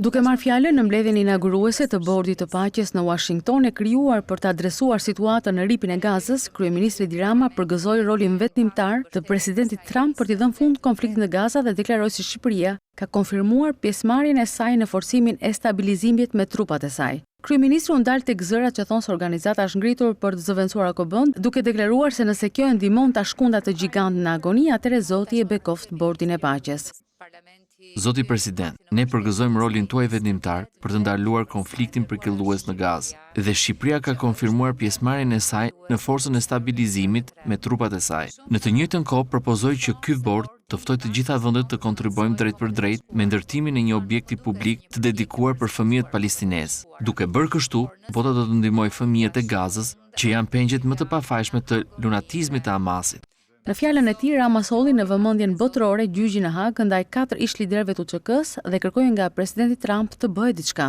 Duke marrë fjalën në mbledhjen inauguruese të Bordit të Paqes në Washington e krijuar për të adresuar situatën në ripin e Gazës, kryeministri Edi Rama përgëzoi rolin vetëdijtar të presidentit Trump për t'i dhënë fund konfliktit në Gazë dhe deklaroi se Shqipëria ka konfirmuar pjesëmarrjen e saj në forcimin e stabilizimit me trupat e saj. Kryeministri u ndal tek zërat që thonë se organizata është ngritur për të zëvendësuar AKB-n, duke deklaruar se nëse kjo e ndihmon ta shkundat të gjigantë në agoni, atëherë Zoti e bekoft Bordin e Paqes. Zoti President, ne përgëzojmë rolin tuaj vendimtar për të ndaluar konfliktin përkellues në Gazë dhe Shqipëria ka konfirmuar pjesëmarrjen e saj në forcën e stabilizimit me trupat e saj. Në të njëjtën kohë propozoj që ky bord të ftojë të gjitha vendet të kontribuojmë drejt për drejt me ndërtimin e një objekti publik të dedikuar për fëmijët palestinez. Duke bërë kështu, bota do të ndihmojë fëmijët e Gazës që janë pengjet më të pafajshme të lunatizmit të Hamasit. Në fjalën e tij, Rama solli në vëmendjen botërore gjyqin në Hag ndaj 4 ish-liderëve të UÇK-s dhe kërkoi nga presidenti Trump të bëjë diçka.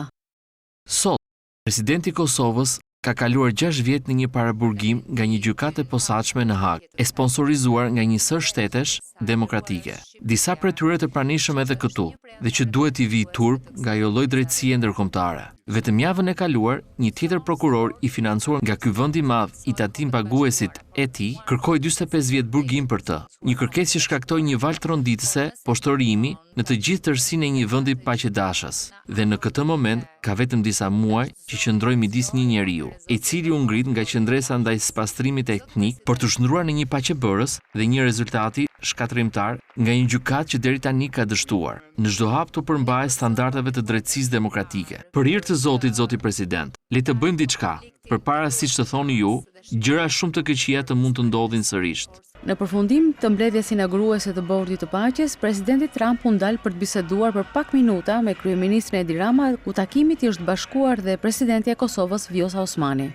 Sot, presidenti i Kosovës ka kaluar 6 vjet në një paraburgim nga një gjykatë e posaçme në Hag, e sponsorizuar nga një sër shtetesh demokratike. Disa prej tyre të pranishëm edhe këtu, dhe që duhet i vijë turp nga ajo lloj drejtësie ndërkombëtare. Vetëm javën e kaluar, një tjetër prokuror i financuar nga ky vend i madh i tatim paguesit e tij, kërkoi 45 vjet burgim për të. Një kërkesë që shkaktoi një valë tronditëse, poshtorimi në të gjithë tërësinë e një vendi paqëdashës. Dhe në këtë moment ka vetëm disa muaj që qëndroi midis një njeriu, i cili u ngrit nga qendresa ndaj spastrimit etnik për të shndruar në një paqëbërës dhe një rezultati shkatrimtar nga një gjykatë që deri tani ka dështuar në çdo hap të përmbajë standardeve të drejtësisë demokratike. Për hir të Zotit, Zoti President, le të bëjmë diçka, përpara siç të thoni ju, gjëra shumë të këqija të mund të ndodhin sërish. Në përfundim të mbledhjes inauguruese të Bordit të Paqes, presidenti Trump u ndal për të biseduar për pak minuta me kryeministrin Edi Rama, ku takimit i është bashkuar dhe presidenti e Kosovës Vjosa Osmani.